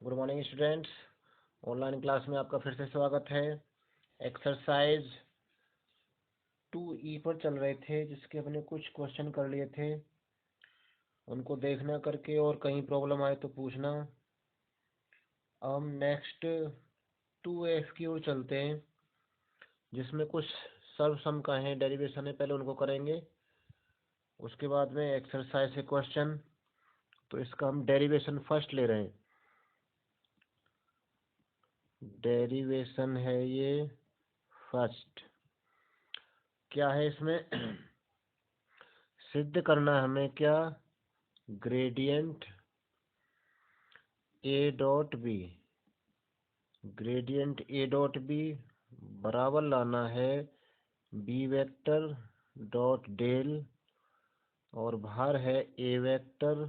Good morning students. Online class में आपका फिर से स्वागत है। एक्सरसाइज 2E पर चल रहे थे, जिसके अपने कुछ क्वेश्चन कर लिए थे। उनको देखना करके और कहीं प्रॉब्लम आए तो पूछना। अब हम नेक्स्ट 2F की ओर चलते हैं, जिसमें कुछ सर्वसम का है, डेरिवेशन है, पहले उनको करेंगे। उसके बाद में एक्सरसाइज से क्वेश्चन। तो इसका हम डेरिवेशन फर्स्ट ले रहे हैं। डेरिवेशन है ये फर्स्ट। क्या है इसमें? सिद्ध करना है हमें क्या? Gradient A dot B. Gradient A dot B बराबर लाना है बी वेक्टर डॉट डेल, और भार है A vector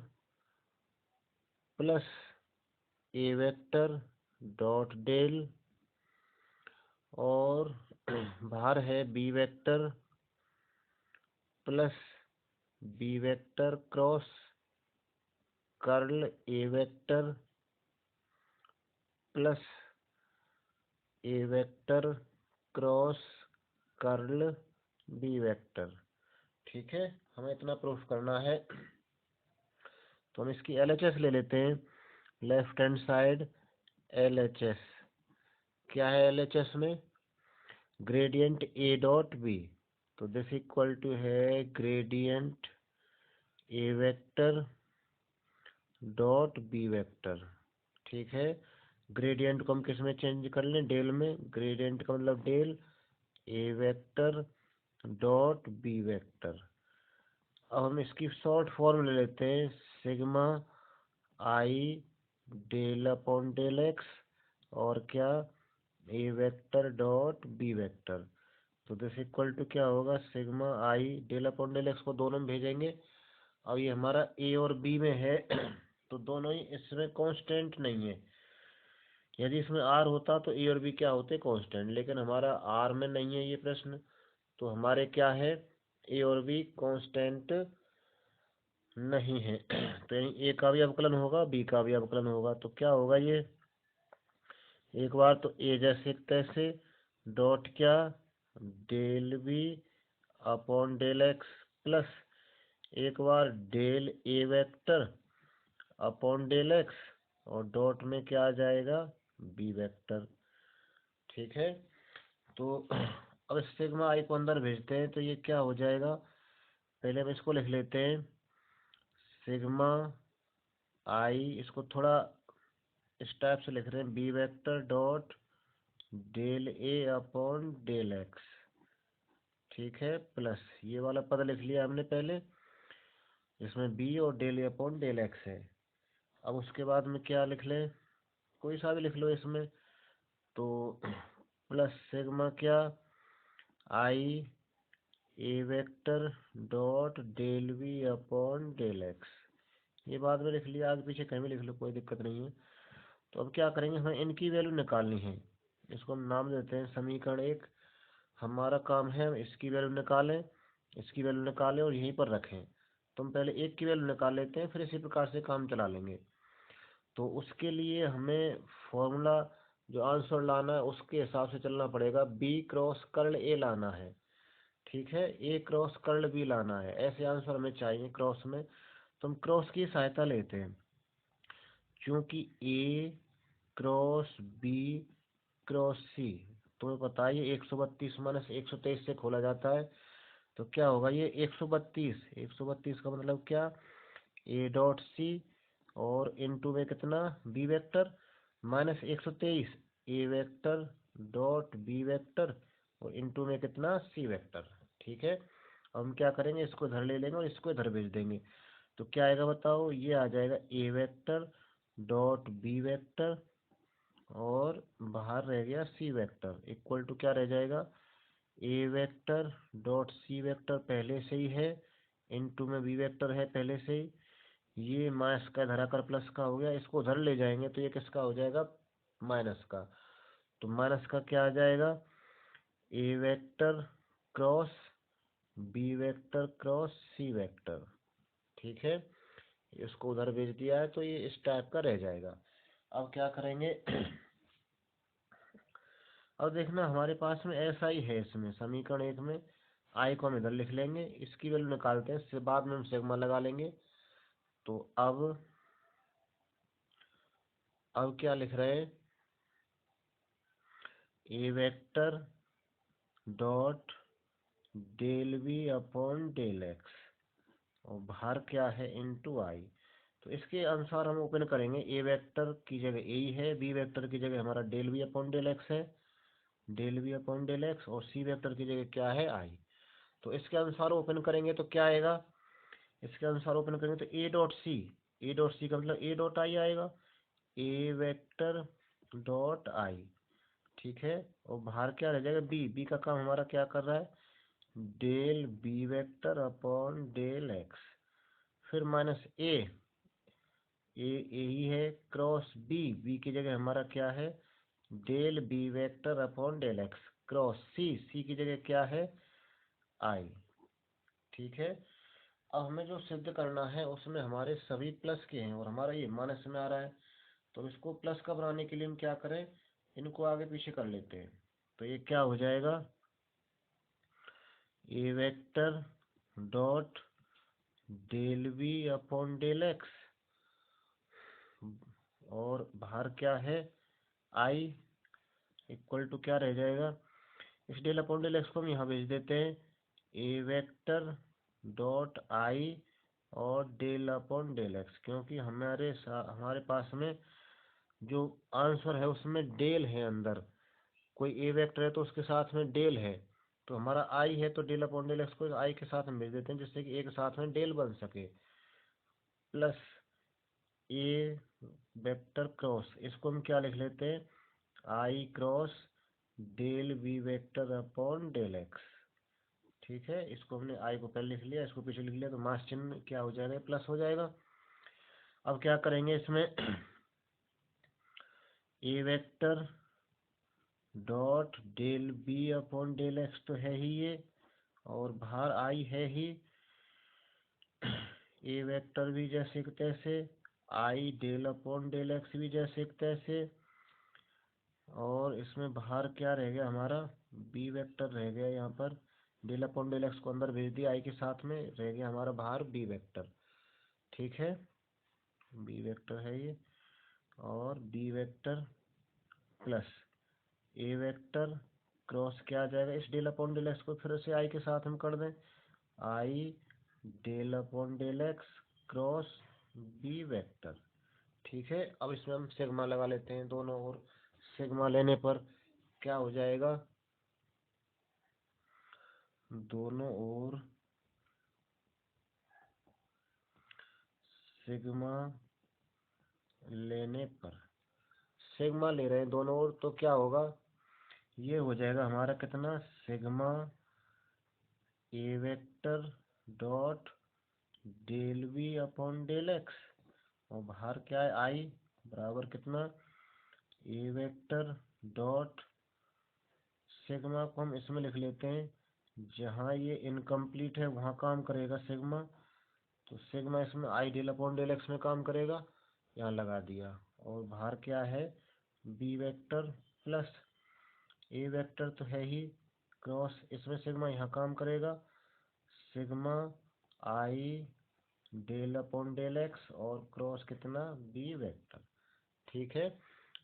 plus A vector dot del, और भार है B vector plus B vector cross curl A vector plus A vector cross curl B vector. ठीक है, हमें इतना प्रूफ करना है। तो हम इसकी LHS ले लेते हैं। लेफ्ट हैंड साइड LHS क्या है? LHS में ग्रेडियंट ए डॉट बी, तो दिस इक्वल टू है ग्रेडियंट ए वेक्टर डॉट बी वेक्टर। ठीक है, ग्रेडियंट को हम किस में चेंज कर लें? डेल में। ग्रेडियंट का मतलब del A vector dot B vector. अब हम इसकी शॉर्ट फॉर्म ले लेते हैं, सिग्मा आई डेल अपॉन डेल एक्स, और क्या? ए वेक्टर डॉट बी वेक्टर। तो दिस इक्वल टू क्या होगा? सिग्मा आई डेल अपॉन डेल एक्स को दोनों में भेजेंगे। अब ये हमारा ए और बी में है तो दोनों ही इसमें कांस्टेंट नहीं है। यदि इसमें आर होता तो ए और बी क्या होते? कांस्टेंट। लेकिन हमारा आर में नहीं है ये प्रश्न, तो हमारे क्या है? ए और बी कांस्टेंट नहीं है। तो यानी ए का भी अवकलन होगा, बी का भी अवकलन होगा। तो क्या होगा ये? एक बार तो ए जैसे तैसे डॉट क्या? Del B upon del x plus एक बार del A vector upon del x, और डॉट में क्या आ जाएगा? B vector. ठीक है, तो अब सिग्मा आई को अंदर भेजते हैं तो ये क्या हो जाएगा? पहले हम इसको लिख लेते हैं, सिग्मा आई, इसको थोड़ा इस टाइप से लिख रहे हैं, B vector dot del A upon del x. ठीक है, प्लस ये वाला पद लिख लिया हमने पहले, इसमें बी और del A upon del x है। अब उसके बाद में क्या लिख लें? कोई सा भी लिख लो इसमें। तो प्लस सिग्मा क्या? I A vector dot del B upon del X. ये बाद में लिख लिया, आगे पीछे कहीं भी लिख लो, कोई दिक्कत नहीं है। तो अब क्या करेंगे? हमें इनकी वैल्यू निकालनी है। इसको हम नाम देते हैं समीकरण 1। हमारा काम है इसकी वैल्यू निकालें, इसकी वैल्यू निकालें और यहीं पर रखें। तो हम पहले एक की वैल्यू निकाल लेते हैं, फिर इसी प्रकार से काम चला लेंगे। तो उसके लिए हमें फॉर्मूला जो आंसर लाना है उसके हिसाब से चलना पड़ेगा। बी क्रॉस कर्ल ए लाना है, ठीक है, ए क्रॉस कर्ल बी लाना है, ऐसे आंसर हमें चाहिए क्रॉस में। तो हम क्रॉस की सहायता लेते हैं, क्योंकि ए क्रॉस बी क्रॉस सी, तुम्हें पता है ये 132 माइनस 123 से खोला जाता है। तो क्या होगा ये? 132, 132 का मतलब क्या? ए डॉट सी, और इनटू में कितना? बी वेक्टर, माइनस 123 ए वेक्टर डॉट बी वेक्टर, और इनटू में कितना? सी वेक्टर। ठीक है, अब हम क्या करेंगे? इसको इधर ले लेंगे और इसको इधर भेज देंगे। तो क्या आएगा बताओ? ये आ जाएगा A vector dot B vector, और बाहर रह गया सी वेक्टर, इक्वल टू क्या रह जाएगा? A vector dot C vector पहले से ही है, इनटू में बी वेक्टर है पहले से ही। ये माइनस का इधर आकर प्लस का हो गया, इसको उधर ले जाएंगे तो ये किसका हो जाएगा? माइनस का। तो माइनस का क्या आ जाएगा? A vector cross B vector cross C vector. ठीक है, इसको उधर भेज दिया है तो ये इस टाइप का रह जाएगा। अब क्या करेंगे अब देखना हमारे पास में ऐसा ही है, इसमें समीकरण एक में आई को हम इधर लिख लेंगे, इसकी वैल्यू निकालते हैं, इससे बाद में हम सिग्मा लगा लेंगे। तो अब क्या लिख रहे हैं, A vector dot del we upon del x और बाहर क्या है इनटू आई। तो इसके अनुसार हम ओपन करेंगे, ए वेक्टर की जगह ए ही है, बी वेक्टर की जगह हमारा del we upon del x है, del we upon del x, और सी वेक्टर की जगह क्या है आई। तो इसके अनुसार ओपन करेंगे तो क्या आएगा, इसके अनुसार ओपन करेंगे तो ए डॉट सी का मतलब ए डॉट आई आएगा, ए वेक्टर डॉट आई, ठीक है। और बाहर क्या रह जाएगा, बी का काम हमारा क्या कर रहा है, del B vector upon del X, फिर माइनस ए ही है, क्रॉस बी की जगह हमारा क्या है, del B vector upon del X, cross C की जगह क्या है, आई, ठीक है। अब हमें जो सिद्ध करना है उसमें हमारे सभी प्लस के हैं और हमारा ये माइनस में आ रहा है, तो इसको प्लस का बनाने के लिए हम क्या करें, इनको आगे पीछे कर लेते हैं। तो ये क्या हो जाएगा, A vector dot del we upon del x और बाहर क्या है आई, इक्वल टू क्या रह जाएगा, इस डेल अपॉन डेल एक्स को हम यहाँ भेज देते हैं, ए वेक्टर डॉट आई और डेल अपॉन डेल एक्स, क्योंकि हमारे पास में जो आंसर है उसमें डेल है अंदर, कोई ए वेक्टर है तो उसके साथ में डेल है, तो हमारा आई है तो डेल अपॉन डेल एक्स को आई के साथ में भेज देते हैं जिससे कि एक साथ में डेल बन सके, प्लस ए वेक्टर क्रॉस, इसको हम क्या लिख लेते हैं, I cross del B vector upon del x, ठीक है। इसको हमने आई को पहले लिख लिया, इसको पीछे लिख लिया, तो मास चिन्ह क्या हो जाएगा, प्लस हो जाएगा। अब क्या करेंगे इसमें A vector dot del B upon del X तो है ही ये, और बाहर आई है ही, ए वेक्टर भी जैसे कि तैसे, आई डेल अपॉन डेल एक्स भी जैसे कि तैसे, और इसमें बाहर क्या रह गया हमारा, बी वेक्टर रह गया यहाँ पर, डेल अपॉन डेल एक्स को अंदर भेज दिया आई के साथ में, रह गया हमारा बाहर बी वेक्टर, ठीक है, बी वेक्टर है ये, और B vector plus A vector cross क्या आ जाएगा, इस डेल अपॉन डेल एक्स को फिर से आई के साथ हम कर दें, I del upon del X cross B vector, ठीक है। अब इसमें हम सिग्मा लगा लेते हैं दोनों ओर, सिग्मा लेने पर क्या हो जाएगा, दोनों ओर सिग्मा लेने पर, सिग्मा ले रहे हैं दोनों ओर तो क्या होगा, ये हो जाएगा हमारा कितना, sigma A vector dot del we upon del x और बाहर क्या है आई, बराबर कितना, ए वेक्टर डॉट, सिग्मा को हम इसमें लिख लेते हैं, जहाँ ये इनकम्प्लीट है वहाँ काम करेगा सिग्मा, तो सिग्मा इसमें आई डेल अपॉन डेल एक्स में काम करेगा, यहाँ लगा दिया, और बाहर क्या है B vector plus A vector तो है ही, क्रॉस इसमें सिग्मा यहाँ काम करेगा, सिग्मा आई डेल अपॉन डेल एक्स और क्रॉस कितना बी वेक्टर, ठीक है,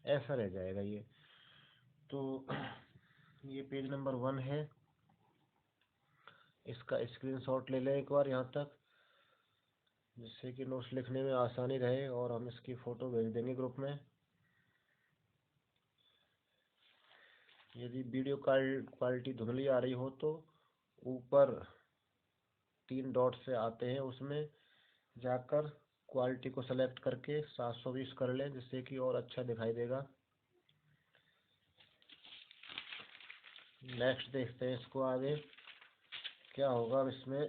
ऐसा रह जाएगा ये। तो ये पेज नंबर 1 है, इसका स्क्रीनशॉट ले लें एक बार यहाँ तक, जिससे कि नोट्स लिखने में आसानी रहे, और हम इसकी फ़ोटो भेज देंगे ग्रुप में। यदि वीडियो क्वालिटी धुंधली आ रही हो तो ऊपर 3 डॉट से आते हैं, उसमें जाकर क्वालिटी को सेलेक्ट करके 720 कर लें, जिससे कि और अच्छा दिखाई देगा। नेक्स्ट देखते हैं इसको आगे क्या होगा अब इसमें।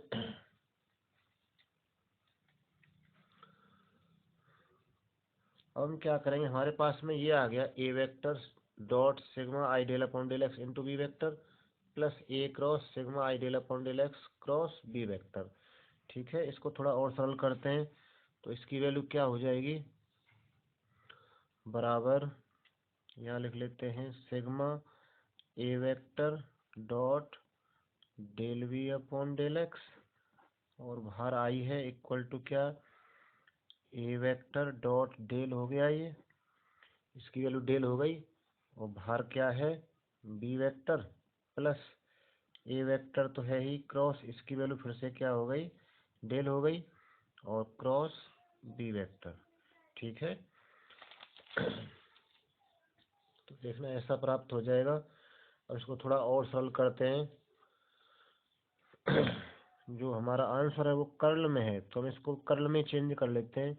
अब हम क्या करेंगे, हमारे पास में ये आ गया A vector dot sigma I del upon del X into B vector plus A cross sigma I del upon del X cross B vector, ठीक है। इसको थोड़ा और सरल करते हैं तो इसकी वैल्यू क्या हो जाएगी, बराबर, यहाँ लिख लेते हैं sigma A vector dot del we upon del x, और बाहर आई है इक्वल टू क्या, ए वेक्टर डॉट डेल हो गया, ये इसकी वैल्यू डेल हो गई, और बाहर क्या है, B vector plus A vector तो है ही क्रॉस, इसकी वैल्यू फिर से क्या हो गई, डेल हो गई, और क्रॉस बी वेक्टर। ठीक है, तो देखना ऐसा प्राप्त हो जाएगा। और इसको थोड़ा और सरल करते हैं। जो हमारा आंसर है वो कर्ल में है, तो हम इसको कर्ल में चेंज कर लेते हैं।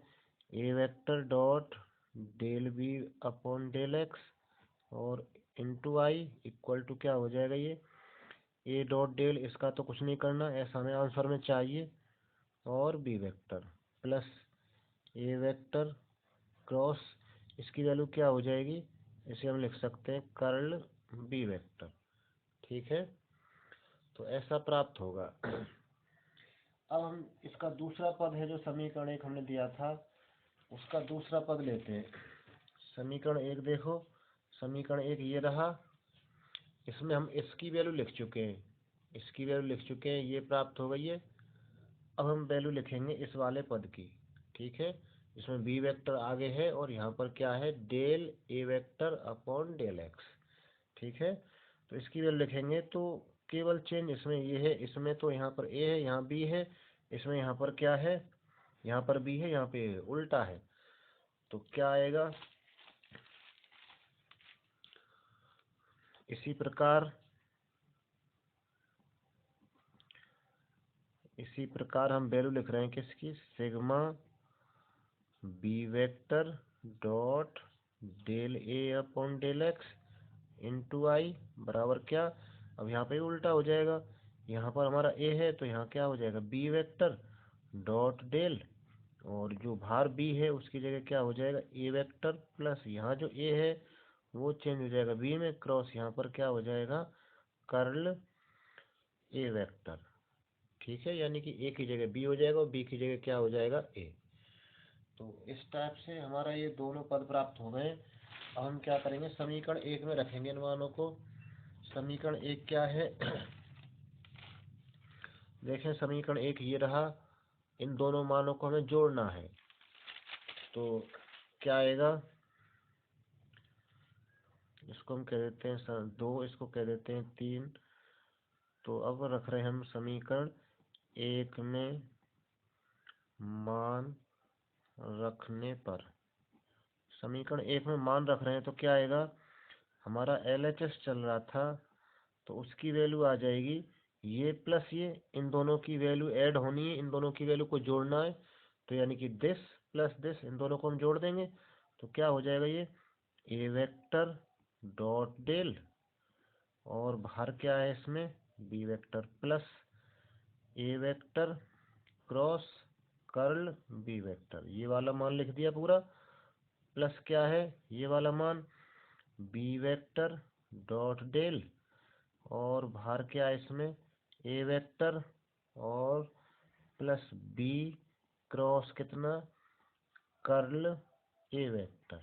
A vector dot del B upon del x और इंटू आई इक्वल टू क्या हो जाएगा, ये ए डॉट डेल, इसका तो कुछ नहीं करना, ऐसा हमें आंसर में चाहिए, और B vector plus A vector cross, इसकी वैल्यू क्या हो जाएगी, इसे हम लिख सकते हैं कर्ल बी वेक्टर। ठीक है, तो ऐसा प्राप्त होगा। अब हम इसका दूसरा पद है, जो समीकरण एक हमने दिया था, उसका दूसरा पद लेते हैं। समीकरण एक देखो, समीकरण एक ये रहा, इसमें हम इसकी वैल्यू लिख चुके हैं, इसकी वैल्यू लिख चुके हैं, ये प्राप्त हो गई है। अब हम वैल्यू लिखेंगे इस वाले पद की। ठीक है, इसमें बी वेक्टर आगे है, और यहाँ पर क्या है, del A vector upon del x. ठीक है, तो इसकी वैल्यू लिखेंगे, तो केवल चेंज इसमें ये है, इसमें तो यहाँ पर ए है, यहाँ बी है, इसमें यहाँ पर क्या है, यहाँ पर बी है, यहाँ पे उल्टा है, तो क्या आएगा, इसी प्रकार हम वैल्यू लिख रहे हैं किसकी, sigma B vector dot del A upon del X into I बराबर क्या, अब यहाँ पे उल्टा हो जाएगा, यहाँ पर हमारा ए है तो यहाँ क्या हो जाएगा, बी वेक्टर डॉट डेल, और जो बाहर बी है उसकी जगह क्या हो जाएगा, ए वेक्टर प्लस यहाँ जो ए है वो चेंज हो जाएगा बी में, क्रॉस यहाँ पर क्या हो जाएगा, कर्ल ए वेक्टर। ठीक है, यानी कि ए की जगह बी हो जाएगा और बी की जगह क्या हो जाएगा, ए। तो इस टाइप से हमारा ये दोनों पद प्राप्त हो गए। अब हम क्या करेंगे, समीकरण एक में रखेंगे इन मानों को। समीकरण एक क्या है, देखें समीकरण एक ये रहा, इन दोनों मानों को हमें जोड़ना है, तो क्या आएगा, इसको हम कह देते हैं दो, इसको कह देते हैं तीन। तो अब रख रहे हैं हम समीकरण एक में मान रखने पर, समीकरण एक में मान रख रहे हैं तो क्या आएगा, हमारा LHS चल रहा था, तो उसकी वैल्यू आ जाएगी ये प्लस ये, इन दोनों की वैल्यू ऐड होनी है, इन दोनों की वैल्यू को जोड़ना है, तो यानी कि दिस प्लस दिस, इन दोनों को हम जोड़ देंगे, तो क्या हो जाएगा, ये ए वेक्टर डॉट डेल, और बाहर क्या है इसमें, B vector plus A vector cross curl B vector, ये वाला मान लिख दिया पूरा, प्लस क्या है, ये वाला मान बी वेक्टर डॉट डेल, और बाहर क्या है इसमें, ए वेक्टर और प्लस बी क्रॉस कितना, कर्ल ए वेक्टर।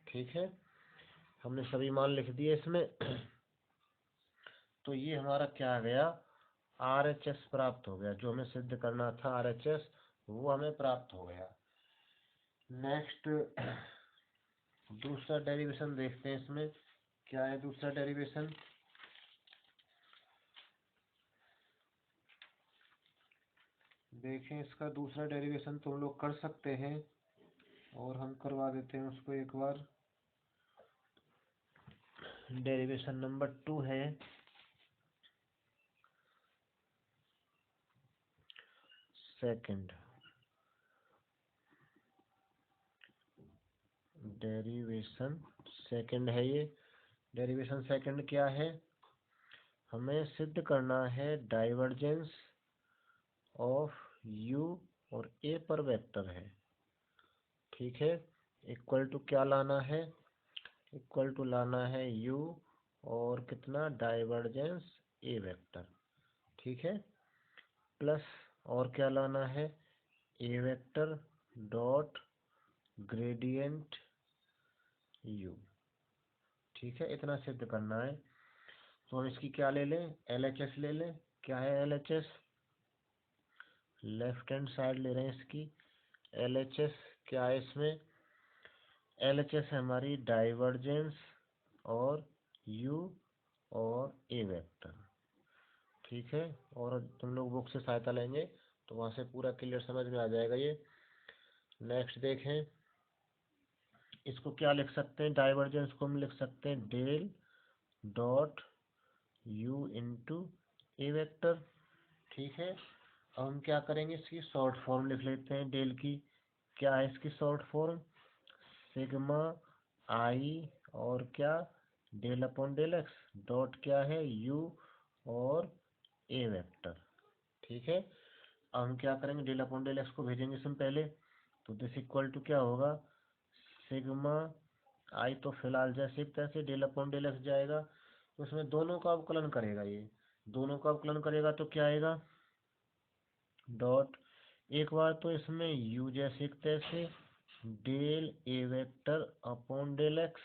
ठीक है, हमने सभी मान लिख दिए इसमें। तो ये हमारा क्या आ गया, RHS प्राप्त हो गया, जो हमें सिद्ध करना था RHS वो हमें प्राप्त हो गया। नेक्स्ट दूसरा डेरिवेशन देखते हैं, इसमें क्या है दूसरा डेरिवेशन, देखें इसका दूसरा डेरिवेशन तो हम लोग कर सकते हैं, और हम करवा देते हैं उसको एक बार। डेरिवेशन नंबर 2 है, सेकंड डेरिवेशन सेकंड है ये। डेरिवेशन सेकंड क्या है, हमें सिद्ध करना है डाइवर्जेंस ऑफ यू और ए पर वेक्टर है। ठीक है, इक्वल टू क्या लाना है, इक्वल टू लाना है यू और कितना, डाइवर्जेंस ए वेक्टर। ठीक है, प्लस और क्या लाना है, A vector dot gradient you. ठीक है, इतना सिद्ध करना है। तो हम इसकी क्या ले लें, LHS ले लें। क्या है LHS, लेफ्ट हैंड साइड ले रहे हैं इसकी। LHS क्या है इसमें, LHS है हमारी डाइवर्जेंस और U और A वेक्टर। ठीक है, और तुम लोग बुक से सहायता लेंगे तो वहाँ से पूरा क्लियर समझ में आ जाएगा ये। नेक्स्ट देखें, इसको क्या लिख सकते हैं, डाइवर्जेंस को हम लिख सकते हैं del dot U into A vector. ठीक है, अब हम क्या करेंगे, इसकी शॉर्ट फॉर्म लिख लेते हैं डेल की। क्या है इसकी शॉर्ट फॉर्म, सिग्मा आई और क्या, del upon del x dot क्या है यू और ए वेक्टर। ठीक है, अब हम क्या करेंगे, डेल अपॉन डेल एक्स को भेजेंगे इसमें पहले। तो दिस इक्वल टू क्या होगा, सिग्मा आई तो फिलहाल जैसे तैसे, डेल अपॉन डेल एक्स जाएगा तो उसमें दोनों का अवकलन करेगा, ये दोनों का अवकलन करेगा तो क्या आएगा, डॉट एक बार तो इसमें u जैसे तैसे del A vector upon del x.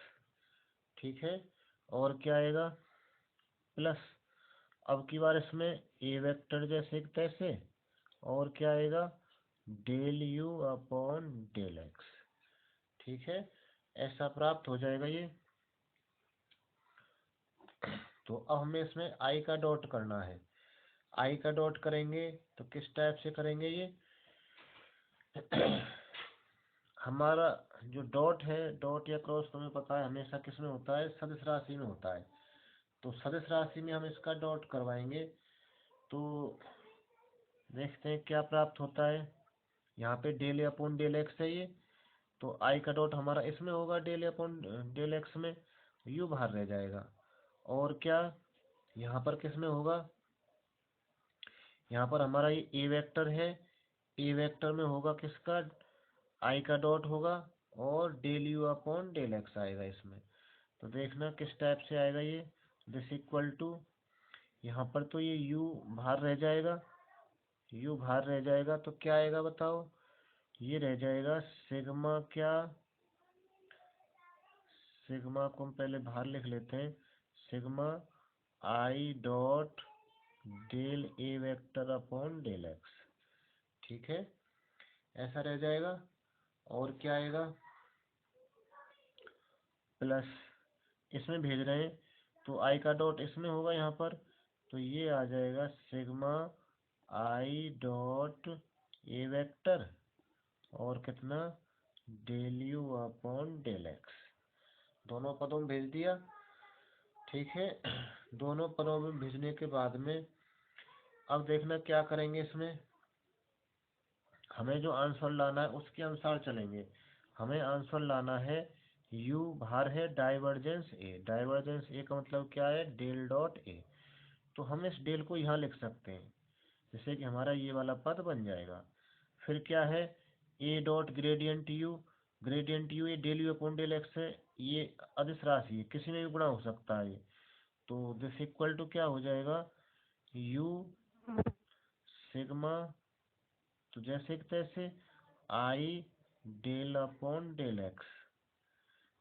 ठीक है, और क्या आएगा, प्लस अब की बार इसमें ए वेक्टर जैसे तैसे, और क्या आएगा, del you upon del x. ठीक है, ऐसा प्राप्त हो जाएगा ये। तो अब हमें इसमें आई का डॉट करना है। आई का डॉट करेंगे तो किस टाइप से करेंगे ये हमारा जो डॉट है, डॉट या क्रॉस तुम्हें पता है हमेशा किस में होता है, सदिश राशि में होता है। तो सदिश राशि में हम इसका डॉट करवाएंगे तो देखते हैं क्या प्राप्त होता है। यहाँ पे डेल अपॉन डेल एक्स है ये, तो आई का डॉट हमारा इसमें होगा डेल अपॉन डेल एक्स में, यू बाहर रह जाएगा। और क्या यहाँ पर किस में होगा, यहाँ पर हमारा ये ए वेक्टर है, ए वेक्टर में होगा किसका, आई का डॉट होगा और del you upon del x आएगा इसमें। तो देखना किस टाइप से आएगा ये, दिस इक्वल टू यहाँ पर तो ये u बाहर रह जाएगा, u बाहर रह जाएगा तो क्या आएगा बताओ, ये रह जाएगा सिग्मा क्या, सिग्मा को हम पहले बाहर लिख लेते हैं, sigma i dot del A vector upon del x. ठीक है, ऐसा रह जाएगा। और क्या आएगा, प्लस इसमें भेज रहे हैं तो आई का डॉट इसमें होगा यहाँ पर, तो ये आ जाएगा sigma i dot A vector और कितना, del you upon del x. दोनों पदों में भेज दिया। ठीक है, दोनों पदों में भेजने के बाद में अब देखना क्या करेंगे, इसमें हमें जो आंसर लाना है उसके अनुसार चलेंगे। हमें आंसर लाना है u बाहर है डाइवर्जेंस a, डाइवर्जेंस a का मतलब क्या है, डेल डॉट a। तो हम इस डेल को यहाँ लिख सकते हैं, जैसे कि हमारा ये वाला पद बन जाएगा। फिर क्या है, a डॉट ग्रेडियंट यू ये del you upon del x है, ये अदिश राशि है, किसी में भी गुणा हो सकता है ये। तो दिस इक्वल टू क्या हो जाएगा, u सिग्मा तो जैसे कि तैसे आई डेल अपॉन डेल एक्स।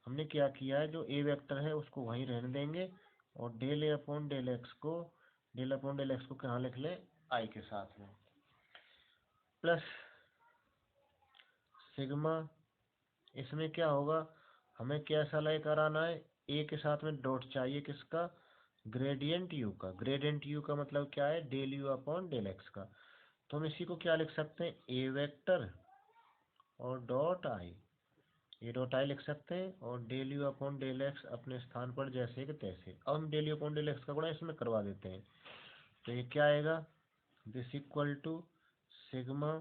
हमने क्या किया है, जो ए वेक्टर है उसको वहीं रहने देंगे और del A upon del x को, डेल अपॉन डेल एक्स को कहाँ लिख लें, आई के साथ में, प्लस सिग्मा इसमें क्या होगा, हमें कैसा लेकर आना है, ए के साथ में डॉट चाहिए किसका, ग्रेडियंट यू का। ग्रेडियंट यू का मतलब क्या है, del you upon del x का। तो हम इसी को क्या लिख सकते हैं, ए वेक्टर और डॉट आई, ये डॉट आई लिख सकते हैं और del you upon del x अपने स्थान पर जैसे कि तैसे। अब हम del you upon del x का गुणा इसमें करवा देते हैं तो ये क्या आएगा, this equal to sigma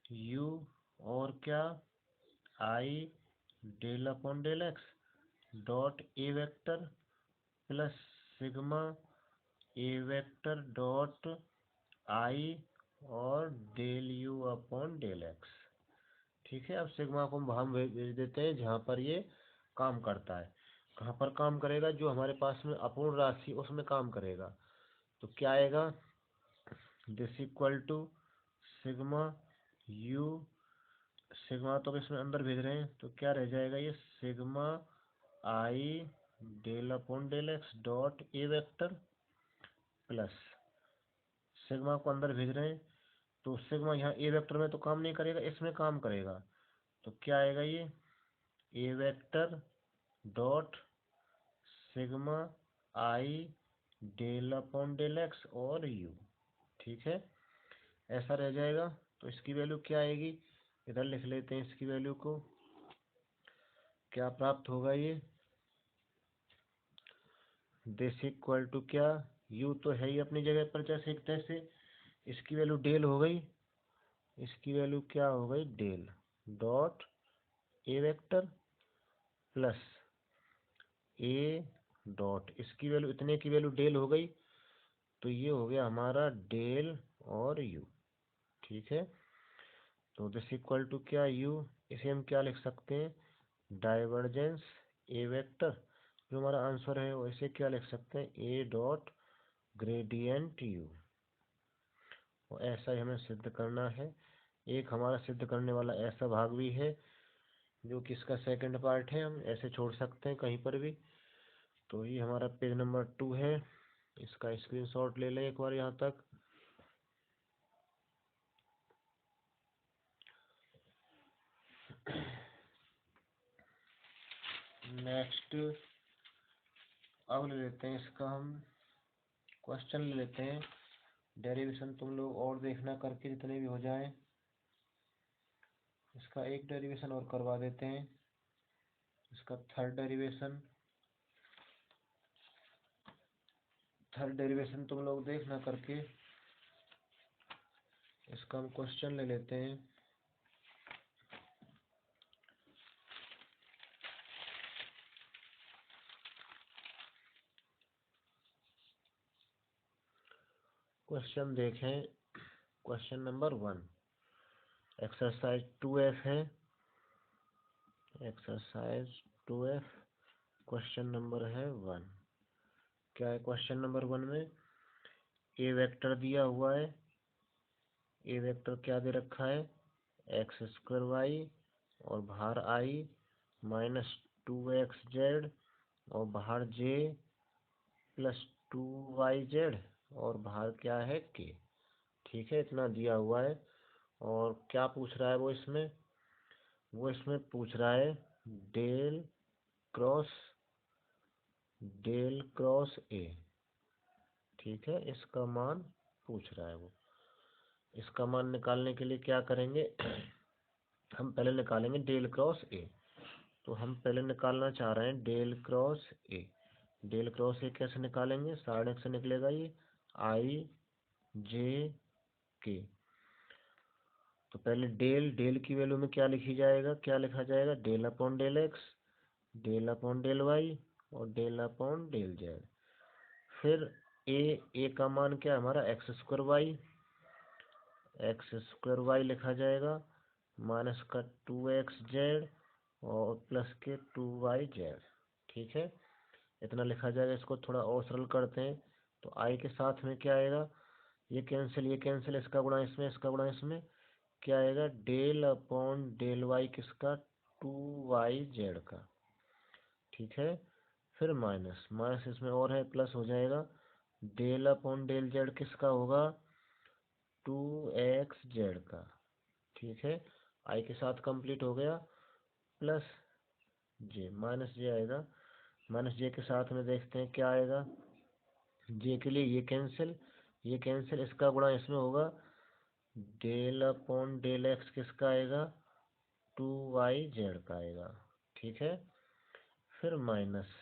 U और क्या, I del upon del x dot A vector plus sigma A vector dot I और del you upon del x. ठीक है, अब सिग्मा को हम वहाँ भेज देते हैं जहाँ पर ये काम करता है। कहाँ पर काम करेगा, जो हमारे पास में अपूर्ण राशि उसमें काम करेगा। तो क्या आएगा, this equal to sigma u, sigma तो इसमें अंदर भेज रहे हैं तो क्या रह जाएगा, ये sigma I del upon del x dot A vector plus sigma को अंदर भेज रहे हैं तो सिग्मा यहाँ ए वेक्टर में तो काम नहीं करेगा, इसमें काम करेगा। तो क्या आएगा ये ए वेक्टर डॉट सिग्मा आई डेल अपॉन डेल एक्स और यू। ठीक है, ऐसा रह जाएगा। तो इसकी वैल्यू क्या आएगी, इधर लिख लेते हैं इसकी वैल्यू को। क्या प्राप्त होगा ये, दिस इक्वल टू क्या, यू तो है ही अपनी जगह पर जैसे एक तैसे, इसकी वैल्यू डेल हो गई, इसकी वैल्यू क्या हो गई del dot A vector plus A dot, इसकी वैल्यू इतने की वैल्यू डेल हो गई, तो ये हो गया हमारा डेल और यू। ठीक है, तो दिस इक्वल टू क्या यू, इसे हम क्या लिख सकते हैं डाइवर्जेंस ए वेक्टर, जो हमारा आंसर है वैसे क्या लिख सकते हैं ए डॉट ग्रेडियंट यू। और ऐसा ही हमें सिद्ध करना है। एक हमारा सिद्ध करने वाला ऐसा भाग भी है जो कि इसका सेकंड पार्ट है, हम ऐसे छोड़ सकते हैं कहीं पर भी। तो ये हमारा पेज नंबर 2 है, इसका स्क्रीनशॉट ले लें एक बार यहाँ तक। नेक्स्ट अब ले लेते हैं इसका हम क्वेश्चन ले लेते हैं। डेरिवेशन तुम लोग और देखना करके जितने भी हो जाए, इसका एक डेरिवेशन और करवा देते हैं, इसका थर्ड डेरिवेशन तुम लोग देखना करके। इसका हम क्वेश्चन ले लेते हैं। क्वेश्चन देखें, क्वेश्चन नंबर 1 एक्सरसाइज 2F है, एक्सरसाइज 2F क्वेश्चन नंबर है 1। क्या है क्वेश्चन नंबर 1 में, ए वेक्टर दिया हुआ है, ए वेक्टर क्या दे रखा है एक्स स्क्वायर वाई और बाहर आई माइनस 2xz और बाहर जे प्लस 2yz और बाहर क्या है के। ठीक है, इतना दिया हुआ है। और क्या पूछ रहा है वो इसमें पूछ रहा है डेल क्रॉस ए। ठीक है, इसका मान पूछ रहा है वो। इसका मान निकालने के लिए क्या करेंगे हम पहले निकालेंगे डेल क्रॉस ए। तो हम पहले निकालना चाह रहे हैं del cross A. Del cross A कैसे निकालेंगे, साइड से निकलेगा ये आई जे के। तो पहले डेल की वैल्यू में क्या लिखा जाएगा del upon del x, del upon del Y और डेल अपॉन डेल जेड। फिर ए का मान क्या है हमारा एक्स स्क्वायर वाई लिखा जाएगा माइनस का 2xz और प्लस के 2yz। ठीक है, इतना लिखा जाएगा। इसको थोड़ा और सरल करते हैं तो आई के साथ में क्या आएगा, ये कैंसिल, इसका गुणा इसमें, इसका गुणा इसमें, क्या आएगा डेल अपॉन डेल वाई किसका 2yz का। ठीक है, फिर माइनस माइनस इसमें और है प्लस हो जाएगा डेल अपॉन डेल जेड किसका होगा 2xz का। ठीक है, आई के साथ कंप्लीट हो गया प्लस जे माइनस जे आएगा, माइनस जे के साथ में देखते हैं क्या आएगा, जे के लिए ये कैंसिल, इसका गुणा इसमें होगा डेल अपॉन डेल एक्स किसका आएगा 2yz का आएगा। ठीक है, फिर माइनस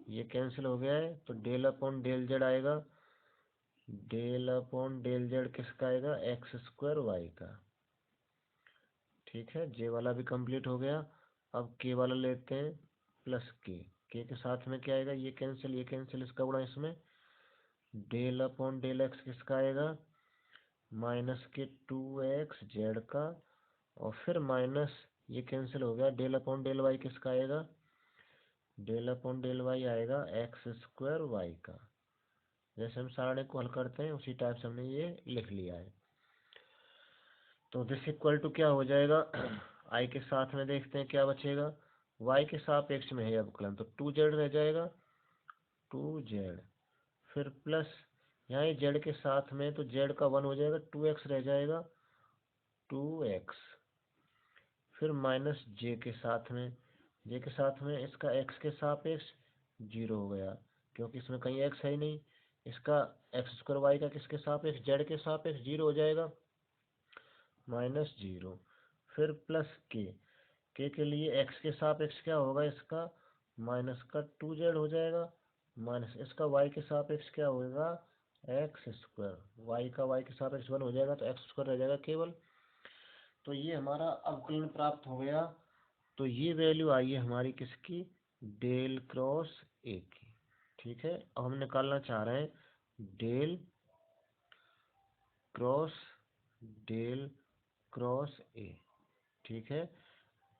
ये कैंसिल हो गया है तो डेल अपॉन डेल जेड आएगा, डेल अपॉन डेल जेड किसका आएगा एक्स स्क्वायर वाई का। ठीक है, जे वाला भी कंप्लीट हो गया। अब के वाला लेते हैं प्लस के साथ में क्या आएगा ये कैंसिल, इसका गुणा इसमें डेल अपॉन डेल एक्स किसका आएगा माइनस के 2xz का और फिर माइनस ये कैंसिल हो गया डेल अपॉन डेल वाई किसका आएगा डेल अपॉन डेल वाई आएगा एक्स स्क्वायर वाई का। जैसे हम सारणी को हल करते हैं उसी टाइप से हमने ये लिख लिया है। तो दिस इक्वल टू क्या हो जाएगा आई के साथ में देखते हैं क्या बचेगा, वाई के सापेक्ष में है अवकलन, तो 2z रह जाएगा, 2z। फिर प्लस यहाँ ये z के साथ में, तो z का 1 हो जाएगा, 2x रह जाएगा, 2x। फिर माइनस j के साथ में, j के साथ में इसका x के सापेक्ष 0 हो गया, क्योंकि इसमें कहीं x है ही नहीं। इसका एक्स स्क्वायर वाई का किसके सापेक्ष, z के सापेक्ष 0 हो जाएगा, -0। फिर प्लस के के लिए x के सापेक्ष क्या होगा इसका, माइनस का 2z हो जाएगा, माइनस इसका y के सापेक्ष क्या होगा, एक्स स्क्वायर। वाई का y के सापेक्ष 1 हो जाएगा, तो एक्स स्क्वायर रह जाएगा केवल। तो ये हमारा अवकलन प्राप्त हो गया। तो ये वैल्यू आई है हमारी किसकी, डेल क्रॉस ए की। ठीक है, अब हम निकालना चाह रहे हैं del cross del cross A. ठीक है,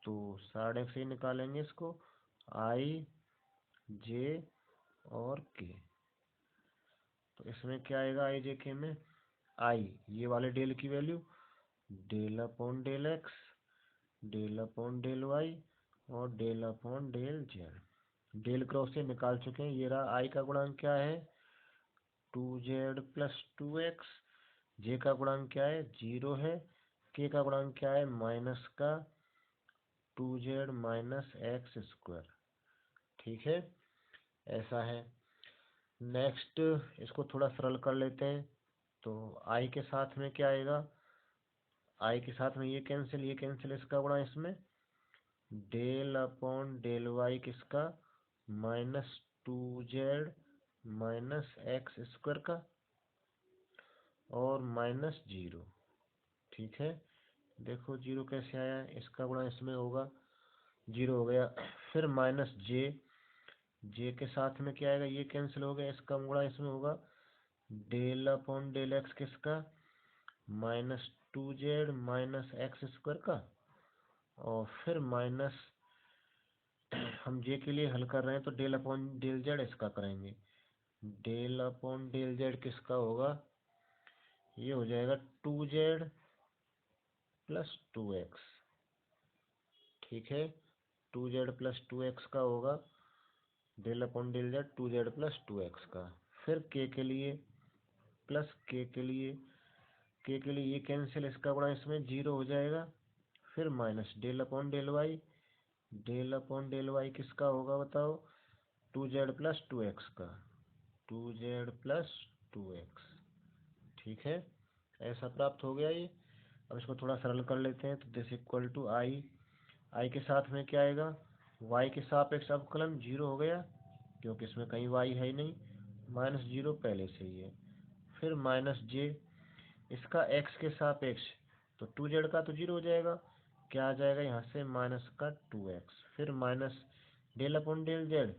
तो साइड से ही निकालेंगे इसको, आई जे और के। तो इसमें क्या आएगा, आई जे के में, आई ये वाले डेल की value, del upon del x, del upon del Y और del upon del Z. Del cross से निकाल चुके हैं। ये रहा आई का गुणांक क्या है, 2z प्लस 2x। जे का गुणांक क्या है, 0 है। के का गुणांक क्या है, माइनस का 2z माइनस एक्स स्क्वायर। ठीक है, ऐसा है। नेक्स्ट इसको थोड़ा सरल कर लेते हैं। तो आई के साथ में क्या आएगा, आई के साथ में ये कैंसिल, इसका गुणा इसमें, डेल अपॉन डेल वाई किसका, -2z माइनस एक्स स्क्वायर का और -0। ठीक है, देखो 0 कैसे आया, इसका गुणा इसमें होगा, 0 हो गया। फिर माइनस जे के साथ में क्या आएगा, ये कैंसिल हो गया, इसका गुणा इसमें होगा, डेल अपॉन डेल एक्स किसका, -2z माइनस एक्स स्क्वायर का। और फिर माइनस, हम जे के लिए हल कर रहे हैं तो डेल अपॉन डेल जेड इसका करेंगे, डेल अपॉन डेल जेड किसका होगा, ये हो जाएगा 2z प्लस 2x। ठीक है, 2z प्लस 2x का होगा, del upon del z 2z plus 2x का। फिर के लिए, प्लस के लिए ये कैंसिल, इसका गुणा इसमें 0 हो जाएगा। फिर minus del upon del y किसका होगा बताओ, 2z प्लस 2x का, 2z प्लस 2x। ठीक है, ऐसा प्राप्त हो गया ये। अब इसको थोड़ा सरल कर लेते हैं। तो दिस इक्वल टू आई के साथ में क्या आएगा, y के सापेक्ष अवकलन 0 हो गया, क्योंकि इसमें कहीं y है ही नहीं, -0 पहले से ही है। फिर माइनस जे, इसका x के सापेक्ष, तो 2z का तो 0 हो जाएगा, क्या आ जाएगा यहाँ से, माइनस का 2x। फिर minus del upon del z,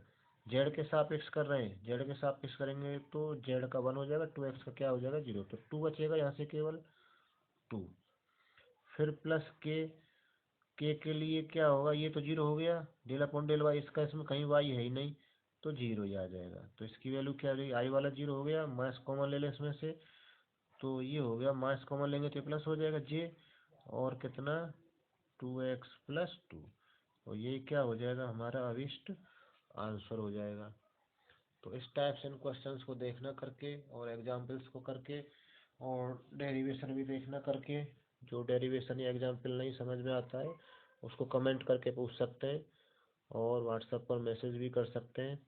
z के सापेक्ष कर रहे हैं, जेड के सापेक्ष करेंगे तो जेड का 1 हो जाएगा, 2x का क्या हो जाएगा, 0, तो 2 बचेगा यहाँ से केवल 2। फिर प्लस के लिए क्या होगा, ये तो 0 हो गया, डेल अपॉन डेल वाई, इसका इसमें कहीं वाई है ही नहीं, तो 0 ही आ जाएगा। तो इसकी वैल्यू क्या रही, आई वाला 0 हो गया, माइनस कॉमन ले लें इसमें से, तो ये हो गया, माइनस कॉमन लेंगे तो प्लस हो जाएगा जे, और कितना, 2x प्लस 2। और ये क्या हो जाएगा, हमारा अभिष्ट आंसर हो जाएगा। तो इस टाइप से इन क्वेश्चंस को देखना करके और एग्जाम्पल्स को करके और डेरिवेशन भी देखना करके, जो डेरिवेशन या एग्जाम्पल नहीं समझ में आता है उसको कमेंट करके पूछ सकते हैं और व्हाट्सएप पर मैसेज भी कर सकते हैं।